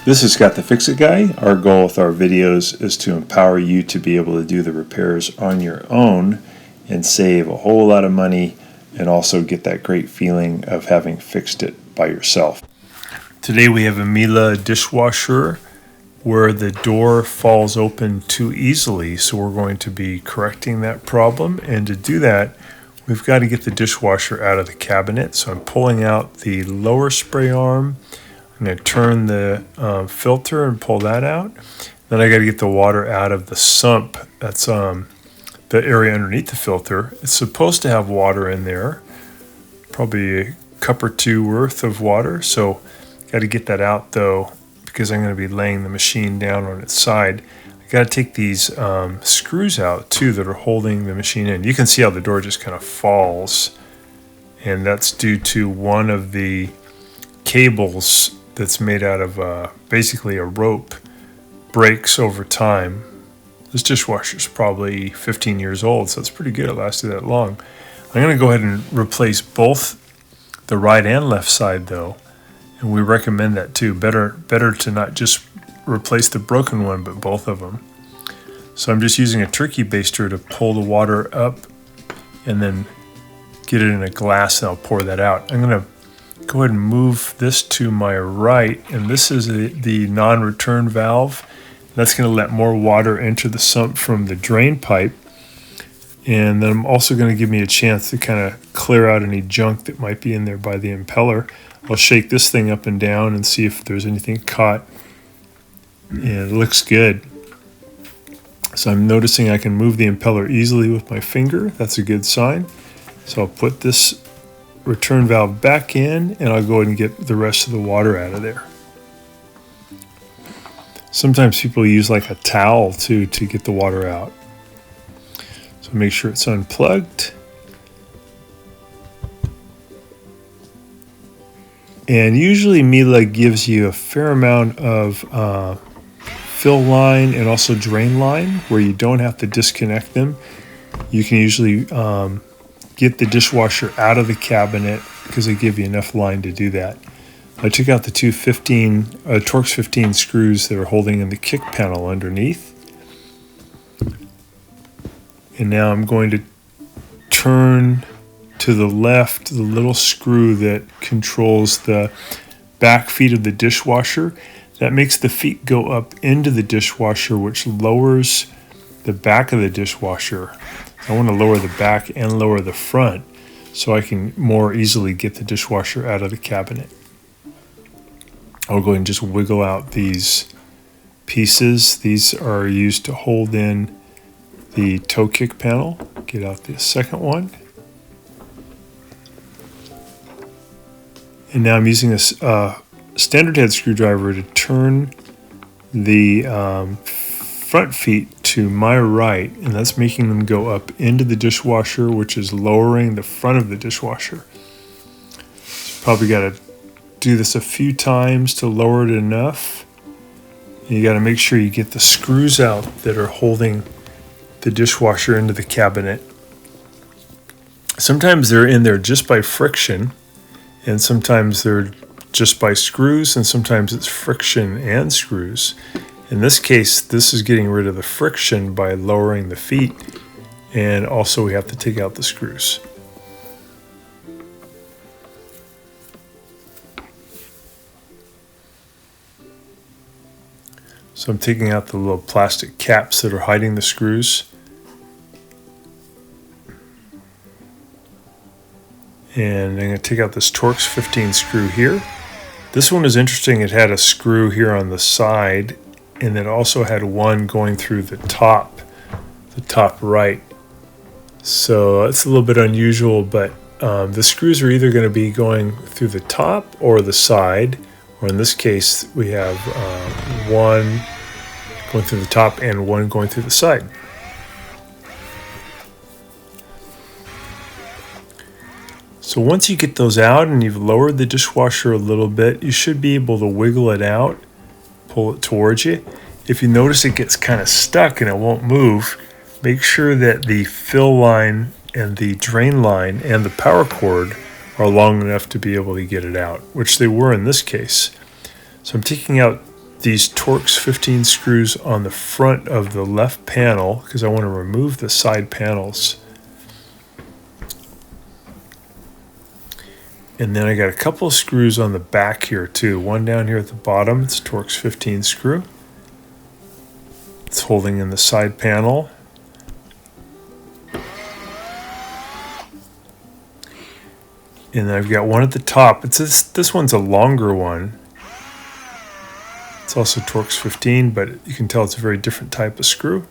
This is Scott the Fix-It Guy. Our goal with our videos is to empower you to be able to do the repairs on your own and save a whole lot of money and also get that great feeling of having fixed it by yourself. Today we have a Miele dishwasher where the door falls open too easily, so we're going to be correcting that problem. And to do that, we've got to get the dishwasher out of the cabinet. So I'm pulling out the lower spray arm. I'm going to turn the filter and pull that out. Then I got to get the water out of the sump. That's the area underneath the filter. It's supposed to have water in there, probably a cup or two worth of water. So got to get that out though, because I'm going to be laying the machine down on its side. I got to take these screws out too that are holding the machine in. You can see how the door just kind of falls, and that's due to one of the cables that's made out of basically a rope breaks over time. This dishwasher is probably 15 years old, so it's pretty good. It lasted that long. I'm going to go ahead and replace both the right and left side though, and we recommend that too. Better to not just replace the broken one, but both of them. So I'm just using a turkey baster to pull the water up and then get it in a glass, and I'll pour that out. I'm going to go ahead and move this to my right, and this is the non-return valve. That's going to let more water enter the sump from the drain pipe, and then I'm also going to give me a chance to kind of clear out any junk that might be in there by the impeller. I'll shake this thing up and down and see if there's anything caught, and it looks good. So I'm noticing I can move the impeller easily with my finger. That's a good sign. So I'll put this return valve back in, and I'll go ahead and get the rest of the water out of there. Sometimes people use like a towel to get the water out. So make sure it's unplugged. And usually Miele gives you a fair amount of fill line and also drain line where you don't have to disconnect them. You can usually get the dishwasher out of the cabinet because they give you enough line to do that. I took out the two Torx 15 screws that are holding in the kick panel underneath. And now I'm going to turn to the left the little screw that controls the back feet of the dishwasher. That makes the feet go up into the dishwasher, which lowers the back of the dishwasher. I want to lower the back and lower the front so I can more easily get the dishwasher out of the cabinet. I'll go ahead and just wiggle out these pieces. These are used to hold in the toe kick panel. Get out the second one. And now I'm using a standard head screwdriver to turn the front feet to my right, and that's making them go up into the dishwasher, which is lowering the front of the dishwasher. So probably got to do this a few times to lower it enough. You got to make sure you get the screws out that are holding the dishwasher into the cabinet. Sometimes they're in there just by friction, and sometimes they're just by screws, and sometimes it's friction and screws. In this case, this is getting rid of the friction by lowering the feet, and also we have to take out the screws. So I'm taking out the little plastic caps that are hiding the screws. And I'm going to take out this Torx 15 screw here. This one is interesting. It had a screw here on the side, and it also had one going through the top right. So it's a little bit unusual, but the screws are either going to be going through the top or the side, or in this case we have one going through the top and one going through the side. So once you get those out and you've lowered the dishwasher a little bit, you should be able to wiggle it out, pull it towards you. If you notice it gets kind of stuck and it won't move, make sure that the fill line and the drain line and the power cord are long enough to be able to get it out, which they were in this case. So I'm taking out these Torx 15 screws on the front of the left panel because I want to remove the side panels. And then I got a couple of screws on the back here too. One down here at the bottom, it's a Torx 15 screw. It's holding in the side panel. And then I've got one at the top. This one's a longer one. It's also Torx 15, but you can tell it's a very different type of screw.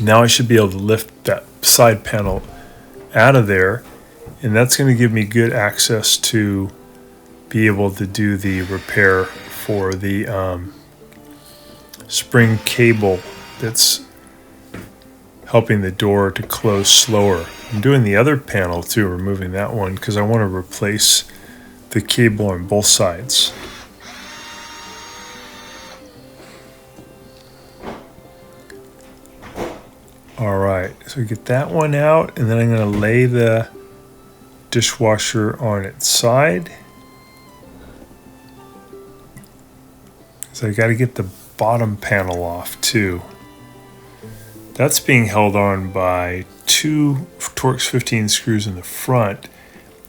Now I should be able to lift that side panel out of there, and that's going to give me good access to be able to do the repair for the spring cable that's helping the door to close slower. I'm doing the other panel too, removing that one, because I want to replace the cable on both sides. Alright, so get that one out, and then I'm going to lay the dishwasher on its side. So I got to get the bottom panel off too. That's being held on by 2 Torx 15 screws in the front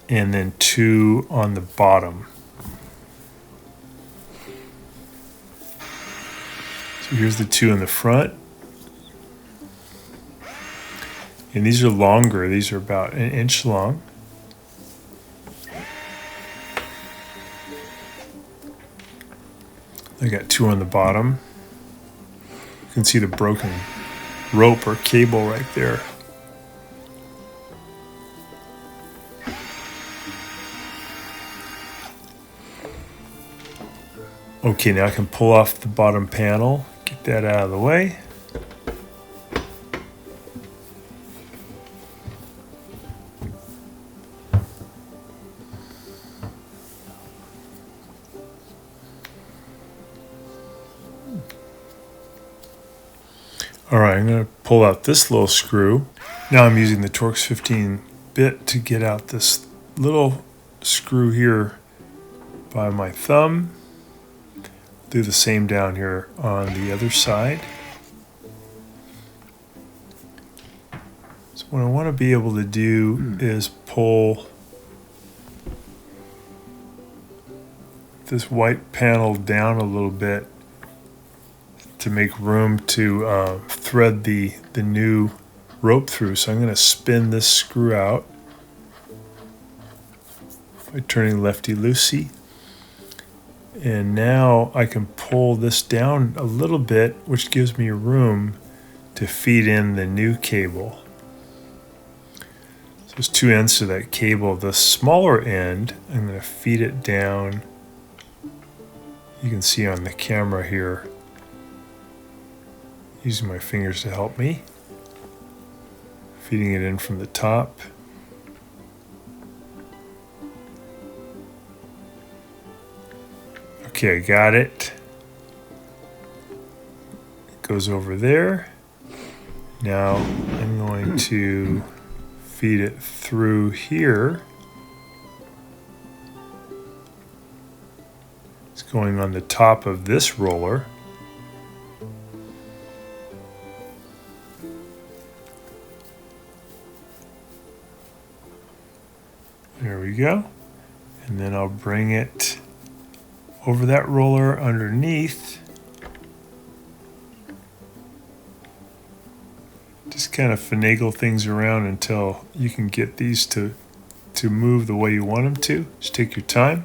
and then 2 on the bottom. So here's the 2 in the front. And these are longer. These are about 1 inch long. I got 2 on the bottom. You can see the broken rope or cable right there. Okay, now I can pull off the bottom panel, get that out of the way. Alright, I'm going to pull out this little screw. Now I'm using the Torx 15 bit to get out this little screw here by my thumb. Do the same down here on the other side. So what I want to be able to do is pull this white panel down a little bit to make room to thread the new rope through. So I'm going to spin this screw out by turning lefty-loosey. And now I can pull this down a little bit, which gives me room to feed in the new cable. So there's 2 ends to that cable. The smaller end, I'm going to feed it down. You can see on the camera here, using my fingers to help me, feeding it in from the top. Okay, I got it. It goes over there. Now I'm going to feed it through here. It's going on the top of this roller. There we go. And then I'll bring it over that roller underneath. Just kind of finagle things around until you can get these to move the way you want them to. Just take your time.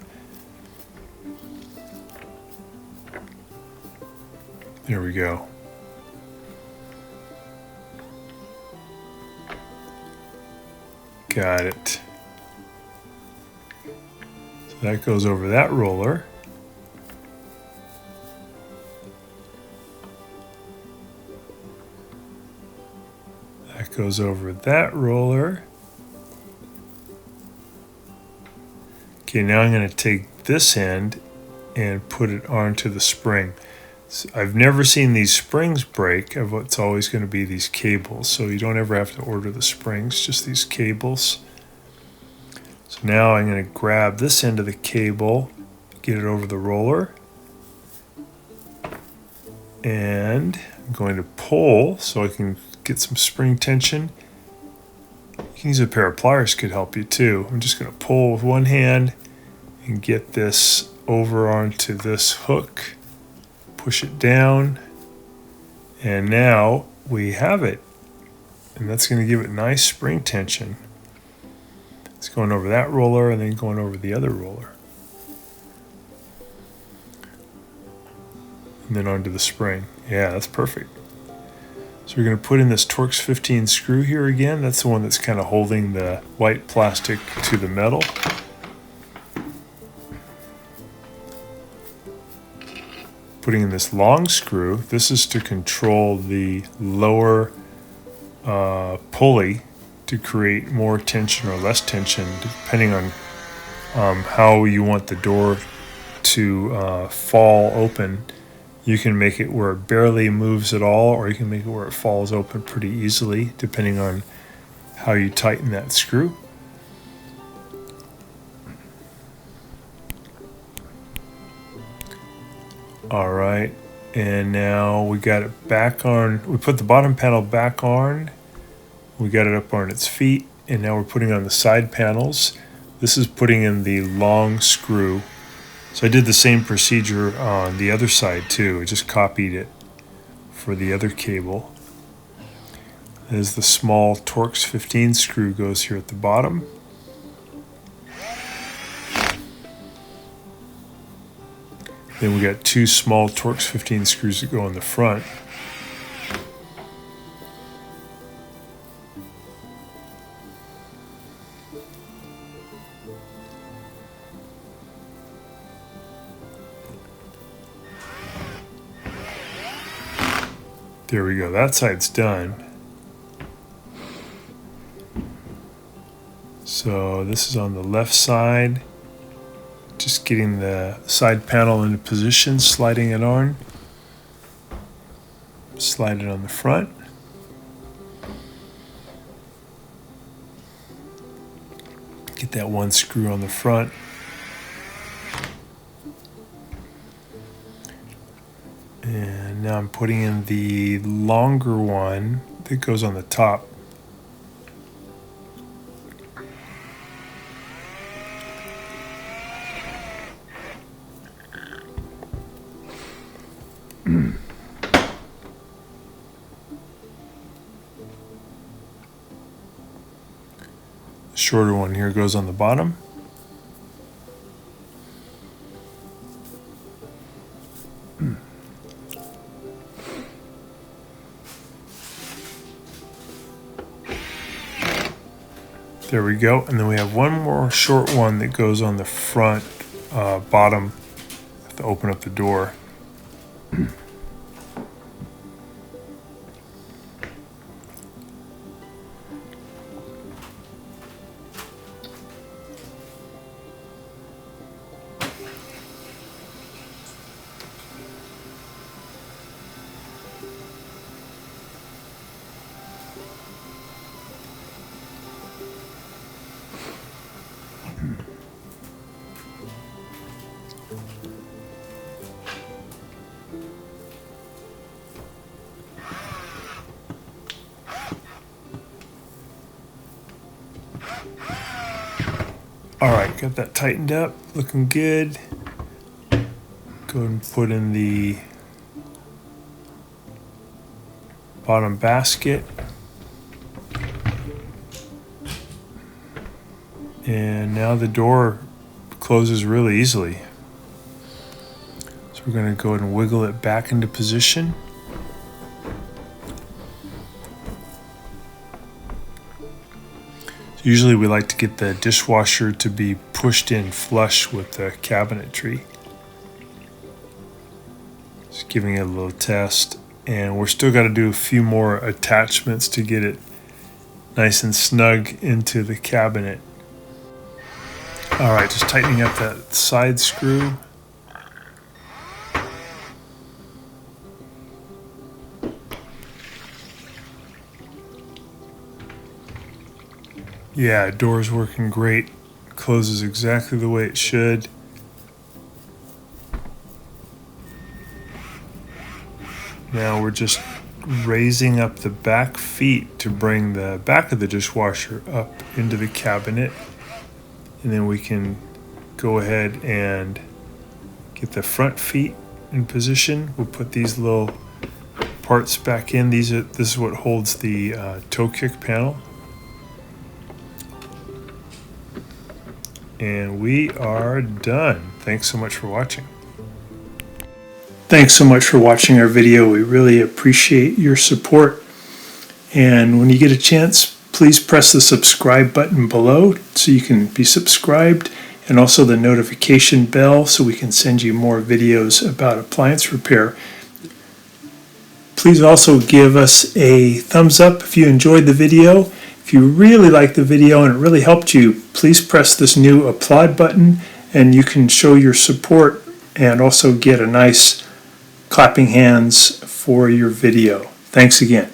There we go. Got it. So that goes over that roller. That goes over that roller. Okay, now I'm going to take this end and put it onto the spring. So I've never seen these springs break. It's always going to be these cables, so you don't ever have to order the springs, just these cables. So now I'm going to grab this end of the cable, get it over the roller. And I'm going to pull so I can get some spring tension. You can use a pair of pliers, could help you too. I'm just going to pull with one hand and get this over onto this hook. Push it down. And now we have it. And that's going to give it nice spring tension. It's going over that roller and then going over the other roller. And then onto the spring. Yeah, that's perfect. So we're going to put in this Torx 15 screw here again. That's the one that's kind of holding the white plastic to the metal. Putting in this long screw. This is to control the lower pulley to create more tension or less tension, depending on how you want the door to fall open. You can make it where it barely moves at all, or you can make it where it falls open pretty easily, depending on how you tighten that screw. All right, and now we got it back on. We put the bottom panel back on. We got it up on its feet, and now we're putting on the side panels. This is putting in the long screw. So I did the same procedure on the other side too. I just copied it for the other cable. As the small Torx 15 screw goes here at the bottom. Then we got two small Torx 15 screws that go in the front. There we go, that side's done. So this is on the left side. Just getting the side panel into position, sliding it on. Slide it on the front. Get that one screw on the front. And now I'm putting in the longer one that goes on the top. The shorter one here goes on the bottom. There we go, and then we have one more short one that goes on the front bottom to open up the door. All right, got that tightened up, looking good. Go ahead and put in the bottom basket. And now the door closes really easily. So we're going to go ahead and wiggle it back into position. Usually we like to get the dishwasher to be pushed in flush with the cabinetry. Just giving it a little test. And we're still got to do a few more attachments to get it nice and snug into the cabinet. All right, just tightening up that side screw. Yeah, door's working great. Closes exactly the way it should. Now we're just raising up the back feet to bring the back of the dishwasher up into the cabinet, and then we can go ahead and get the front feet in position. We'll put these little parts back in. This is what holds the toe kick panel. And we are done. Thanks so much for watching. Thanks so much for watching our video. We really appreciate your support. And when you get a chance, please press the subscribe button below so you can be subscribed, and also the notification bell so we can send you more videos about appliance repair. Please also give us a thumbs up if you enjoyed the video. If you really liked the video and it really helped you, please press this new applaud button and you can show your support and also get a nice clapping hands for your video. Thanks again.